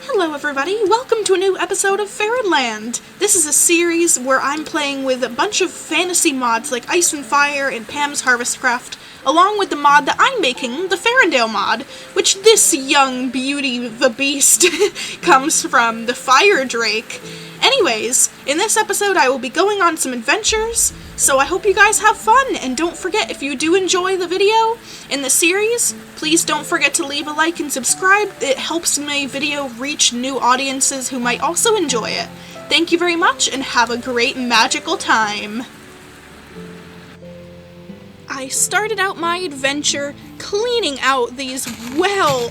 Hello everybody, welcome to a new episode of FarrenLand! This is a series where I'm playing with a bunch of fantasy mods like Ice and Fire and Pam's Harvestcraft, along with the mod that I'm making, the FarrenDale mod, which this young beauty the beast comes from the Fire Drake. Anyways, in this episode I will be going on some adventures, so I hope you guys have fun, and don't forget, if you do enjoy the video in the series, please don't forget to leave a like and subscribe. It helps my video reach new audiences who might also enjoy it. Thank you very much, and have a great magical time! I started out my adventure cleaning out these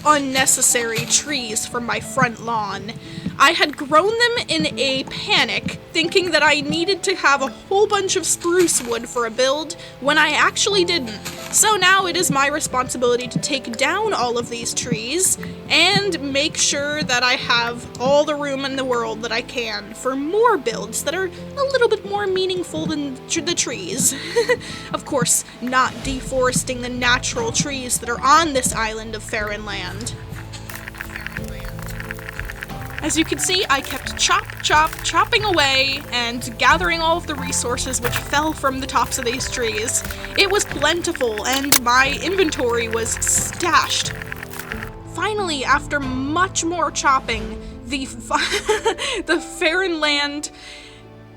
unnecessary trees from my front lawn. I had grown them in a panic, thinking that I needed to have a whole bunch of spruce wood for a build, when I actually didn't. So now it is my responsibility to take down all of these trees, and make sure that I have all the room in the world that I can for more builds that are a little bit more meaningful than the trees. Of course, not deforesting the natural trees that are on this island of FarrenLand. As you can see, I kept chopping away and gathering all of the resources which fell from the tops of these trees. It was plentiful, and my inventory was stashed. Finally, after much more chopping, the FarrenLand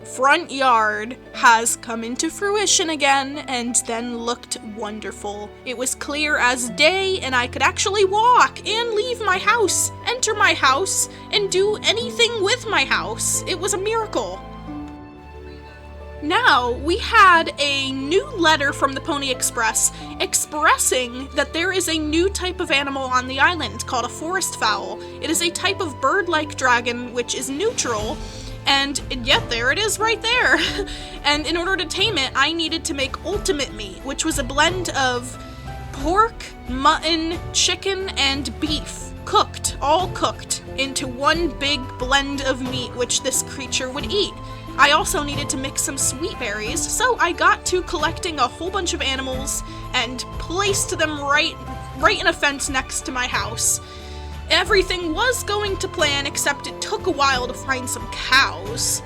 front yard has come into fruition again, and then looked wonderful. It was clear as day, and I could actually walk and leave my house, enter my house, and do anything with my house. It was a miracle. Now, we had a new letter from the Pony Express expressing that there is a new type of animal on the island called a forest fowl. It is a type of bird-like dragon which is neutral, and yet there it is right there. And in order to tame it, I needed to make ultimate meat, which was a blend of pork, mutton, chicken, and beef, all cooked, into one big blend of meat which this creature would eat. I also needed to mix some sweet berries, so I got to collecting a whole bunch of animals and placed them right in a fence next to my house. Everything was going to plan, except it took a while to find some cows.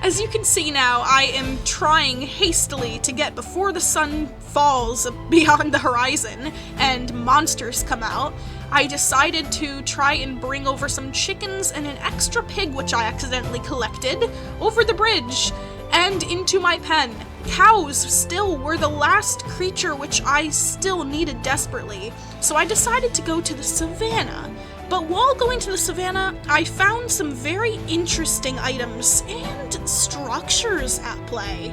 As you can see now, I am trying hastily to get before the sun falls beyond the horizon and monsters come out. I decided to try and bring over some chickens and an extra pig which I accidentally collected over the bridge and into my pen. Cows still were the last creature which I still needed desperately, so I decided to go to the savannah. But while going to the savannah, I found some very interesting items and structures at play.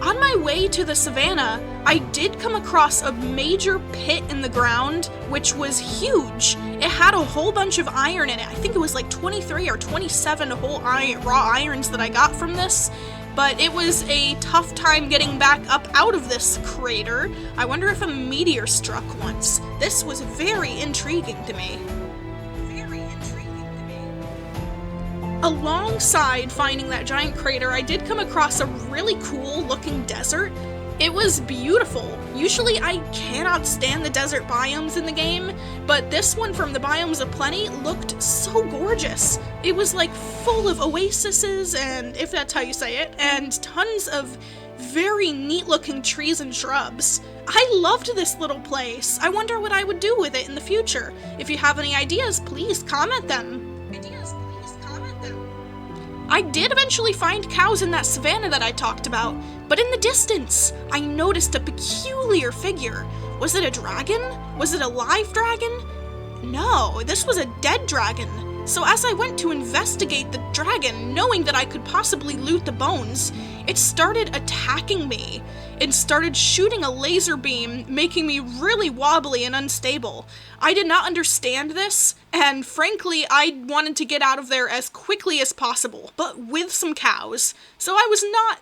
On my way to the savannah, I did come across a major pit in the ground, which was huge. It had a whole bunch of iron in it. I think it was like 23 or 27 whole raw irons that I got from this, but it was a tough time getting back up out of this crater. I wonder if a meteor struck once. This was very intriguing to me. Alongside finding that giant crater, I did come across a really cool looking desert. It was beautiful. Usually I cannot stand the desert biomes in the game, but this one from the Biomes of Plenty looked so gorgeous. It was like full of oases, and if that's how you say it, and tons of very neat looking trees and shrubs. I loved this little place. I wonder what I would do with it in the future. If you have any ideas, please comment them. I did eventually find cows in that savannah that I talked about, but in the distance, I noticed a peculiar figure. Was it a dragon? Was it a live dragon? No, this was a dead dragon. So as I went to investigate the dragon, knowing that I could possibly loot the bones, it started attacking me and started shooting a laser beam, making me really wobbly and unstable. I did not understand this, and frankly, I wanted to get out of there as quickly as possible, but with some cows. So I was not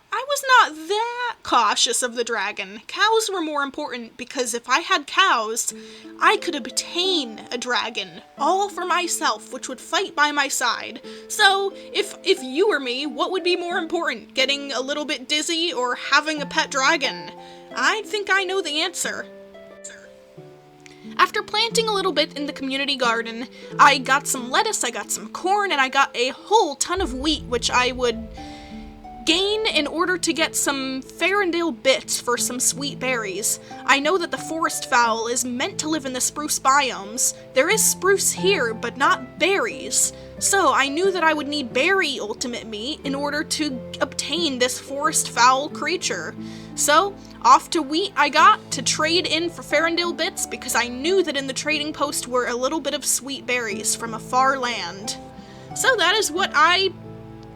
that cautious of the dragon. Cows were more important, because if I had cows, I could obtain a dragon, all for myself, which would fight by my side. So, if you were me, what would be more important, getting a little bit dizzy or having a pet dragon? I think I know the answer. After planting a little bit in the community garden, I got some lettuce, I got some corn, and I got a whole ton of wheat, which I would gain in order to get some FarrenDale bits for some sweet berries. I know that the forest fowl is meant to live in the spruce biomes. There is spruce here, but not berries. So I knew that I would need berry ultimate meat in order to obtain this forest fowl creature. So off to wheat I got to trade in for FarrenDale bits because I knew that in the trading post were a little bit of sweet berries from a far land. So that is what I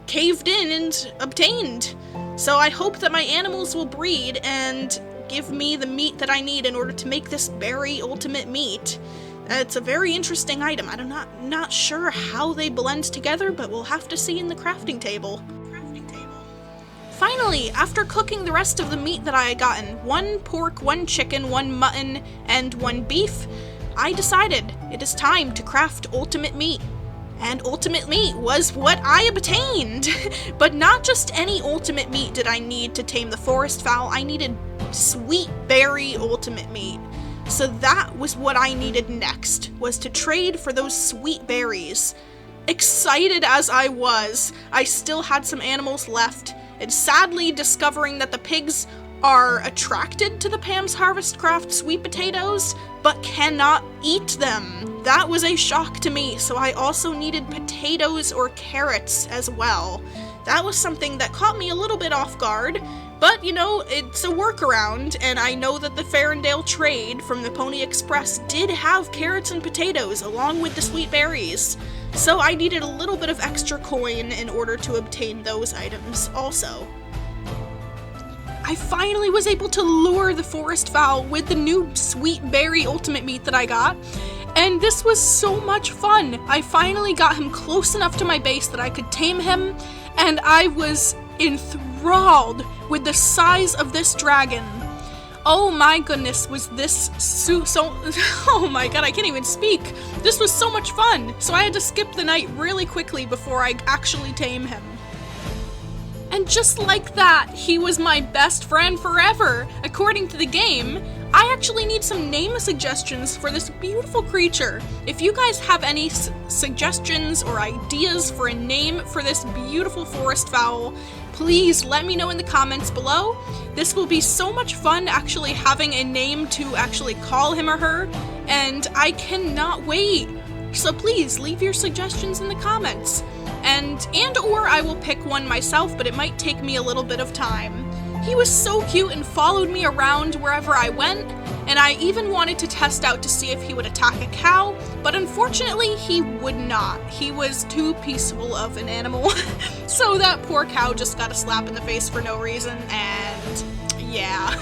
caved in and obtained. So I hope that my animals will breed and give me the meat that I need in order to make this berry ultimate meat. It's a very interesting item. I'm not sure how they blend together, but we'll have to see in the crafting table. Finally, after cooking the rest of the meat that I had gotten, 1 pork, 1 chicken, 1 mutton, and 1 beef, I decided it is time to craft ultimate meat. And ultimate meat was what I obtained! But not just any ultimate meat did I need to tame the forest fowl, I needed sweet berry ultimate meat. So that was what I needed next, was to trade for those sweet berries. Excited as I was, I still had some animals left, and sadly discovering that the pigs are attracted to the Pam's Harvestcraft sweet potatoes, but cannot eat them. That was a shock to me, so I also needed potatoes or carrots as well. That was something that caught me a little bit off guard, but you know, it's a workaround, and I know that the FarrenDale trade from the Pony Express did have carrots and potatoes along with the sweet berries. So I needed a little bit of extra coin in order to obtain those items also. I finally was able to lure the forest fowl with the new sweet berry ultimate meat that I got, and this was so much fun. I finally got him close enough to my base that I could tame him, and I was enthralled with the size of this dragon. Oh my goodness, was this so oh my god, I can't even speak. This was so much fun, so I had to skip the night really quickly before I actually tame him. And just like that, he was my best friend forever. According to the game, I actually need some name suggestions for this beautiful creature. If you guys have any suggestions or ideas for a name for this beautiful forest fowl, please let me know in the comments below. This will be so much fun actually having a name to actually call him or her, and I cannot wait. So please leave your suggestions in the comments. And or I will pick one myself, but it might take me a little bit of time. He was so cute and followed me around wherever I went, and I even wanted to test out to see if he would attack a cow, but unfortunately he would not. He was too peaceful of an animal, so that poor cow just got a slap in the face for no reason, and yeah.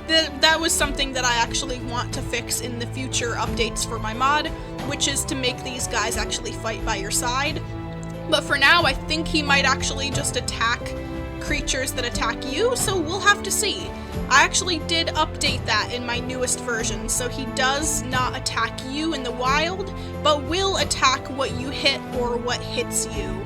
That was something that I actually want to fix in the future updates for my mod, which is to make these guys actually fight by your side. But for now, I think he might actually just attack creatures that attack you, so we'll have to see. I actually did update that in my newest version, so he does not attack you in the wild, but will attack what you hit or what hits you.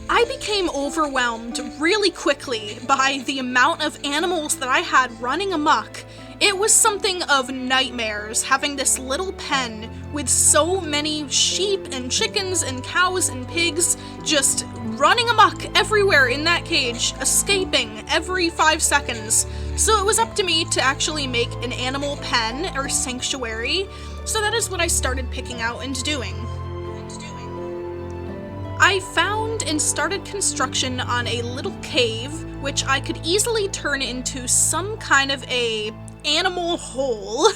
I became overwhelmed really quickly by the amount of animals that I had running amok. It was something of nightmares, having this little pen with so many sheep and chickens and cows and pigs just running amok everywhere in that cage, escaping every 5 seconds. So it was up to me to actually make an animal pen or sanctuary, so that is what I started picking out and doing. I found and started construction on a little cave, which I could easily turn into some kind of a animal hole.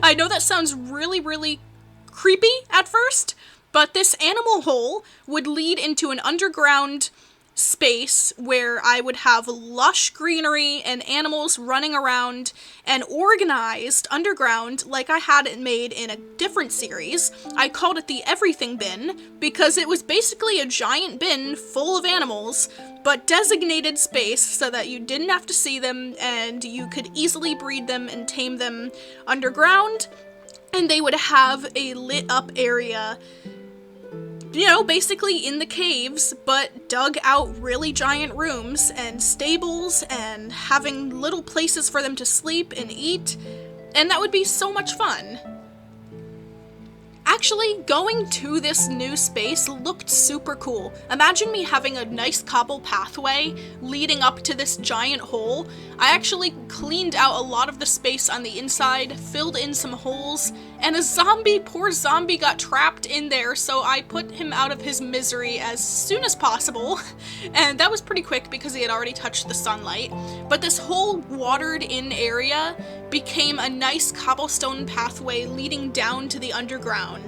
I know that sounds really creepy at first, but this animal hole would lead into an underground space where I would have lush greenery and animals running around and organized underground like I had it made in a different series. I called it the everything bin because it was basically a giant bin full of animals, but designated space so that you didn't have to see them and you could easily breed them and tame them underground, and they would have a lit up area, you know, basically in the caves, but dug out really giant rooms and stables and having little places for them to sleep and eat. And that would be so much fun. Actually, going to this new space looked super cool. Imagine me having a nice cobble pathway leading up to this giant hole. I actually cleaned out a lot of the space on the inside, filled in some holes, and a poor zombie got trapped in there, so I put him out of his misery as soon as possible. And that was pretty quick because he had already touched the sunlight. But this whole watered in area became a nice cobblestone pathway leading down to the underground.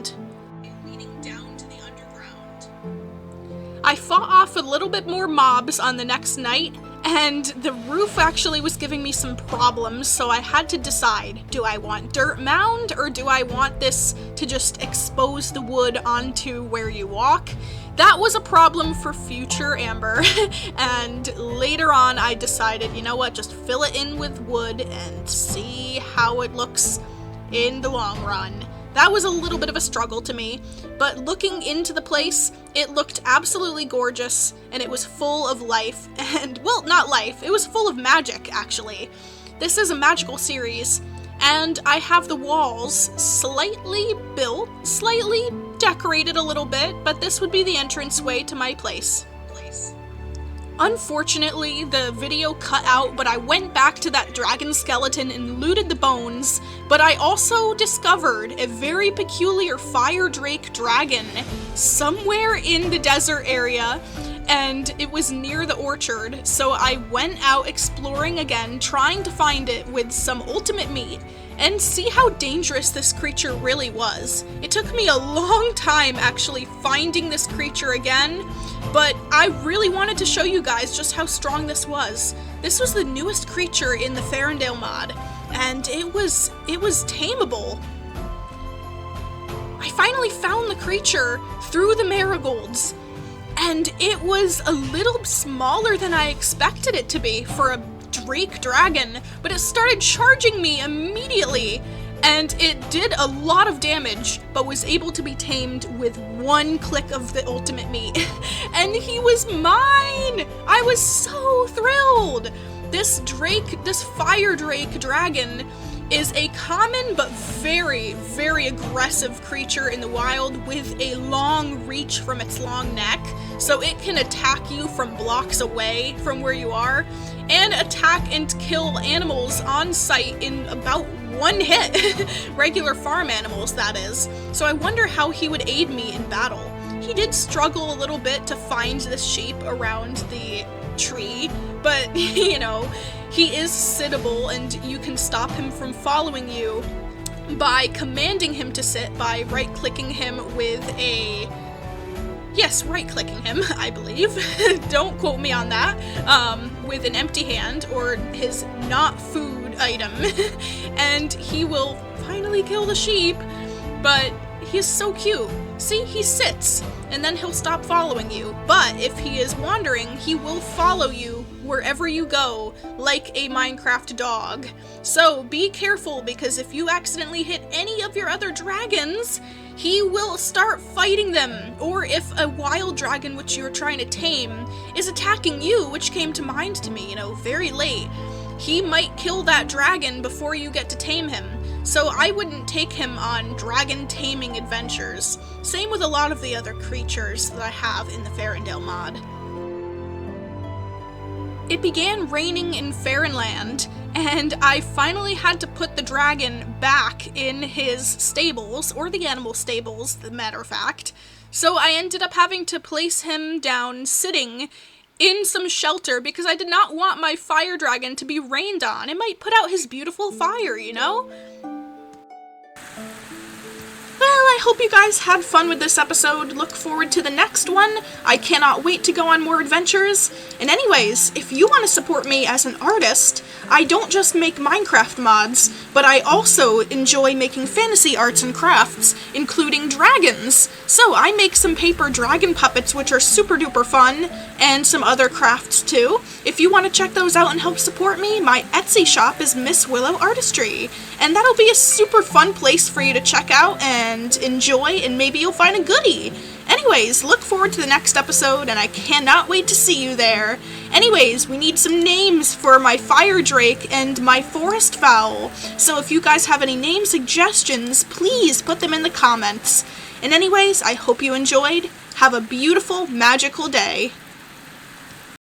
I fought off a little bit more mobs on the next night, and the roof actually was giving me some problems, so I had to decide, do I want dirt mound, or do I want this to just expose the wood onto where you walk? That was a problem for future Amber, and later on I decided, you know what, just fill it in with wood and see how it looks in the long run. That was a little bit of a struggle to me, but looking into the place, it looked absolutely gorgeous, and it was full of life, and, well, not life, it was full of magic, actually. This is a magical series, and I have the walls slightly built, slightly decorated a little bit, but this would be the entranceway to my place. Unfortunately, the video cut out, but I went back to that dragon skeleton and looted the bones, but I also discovered a very peculiar fire drake dragon somewhere in the desert area, and it was near the orchard, so I went out exploring again, trying to find it with some ultimate meat, and see how dangerous this creature really was. It took me a long time actually finding this creature again, but I really wanted to show you guys just how strong this was. This was the newest creature in the FarrenDale mod, and it was tameable. I finally found the creature through the marigolds, and it was a little smaller than I expected it to be for a drake dragon, but it started charging me immediately, and it did a lot of damage, but was able to be tamed with one click of the ultimate meat. And he was mine! I was so thrilled! This fire drake dragon is a common but very, very aggressive creature in the wild with a long reach from its long neck, so it can attack you from blocks away from where you are, and attack and kill animals on sight in about one hit. Regular farm animals, that is. So I wonder how he would aid me in battle. He did struggle a little bit to find this sheep around the tree, but, you know, he is sittable, and you can stop him from following you by commanding him to sit by right-clicking him with a... Yes, right-clicking him, I believe. Don't quote me on that. With an empty hand, or his not food item. And he will finally kill the sheep, but he's so cute. See, he sits, and then he'll stop following you. But if he is wandering, he will follow you wherever you go, like a Minecaft dog. So be careful, because if you accidentally hit any of your other dragons, he will start fighting them. Or if a wild dragon which you're trying to tame is attacking you, which came to mind to me, you know, very late, he might kill that dragon before you get to tame him. So I wouldn't take him on dragon taming adventures. Same with a lot of the other creatures that I have in the FarrenDale mod. It began raining in FarrenLand, and I finally had to put the dragon back in his stables, or the animal stables, as a matter of fact. So I ended up having to place him down sitting in some shelter because I did not want my fire dragon to be rained on. It might put out his beautiful fire, you know? Well, I hope you guys had fun with this episode. Look forward to the next one. I cannot wait to go on more adventures. And anyways, if you want to support me as an artist, I don't just make Minecraft mods, but I also enjoy making fantasy arts and crafts, including dragons. So I make some paper dragon puppets, which are super duper fun, and some other crafts too. If you want to check those out and help support me, my Etsy shop is Miss Willow Artistry, and that'll be a super fun place for you to check out and enjoy, and maybe you'll find a goodie. Anyways, look forward to the next episode, and I cannot wait to see you there. Anyways, we need some names for my fire drake and my forest fowl. So if you guys have any name suggestions, please put them in the comments. And anyways, I hope you enjoyed. Have a beautiful, magical day.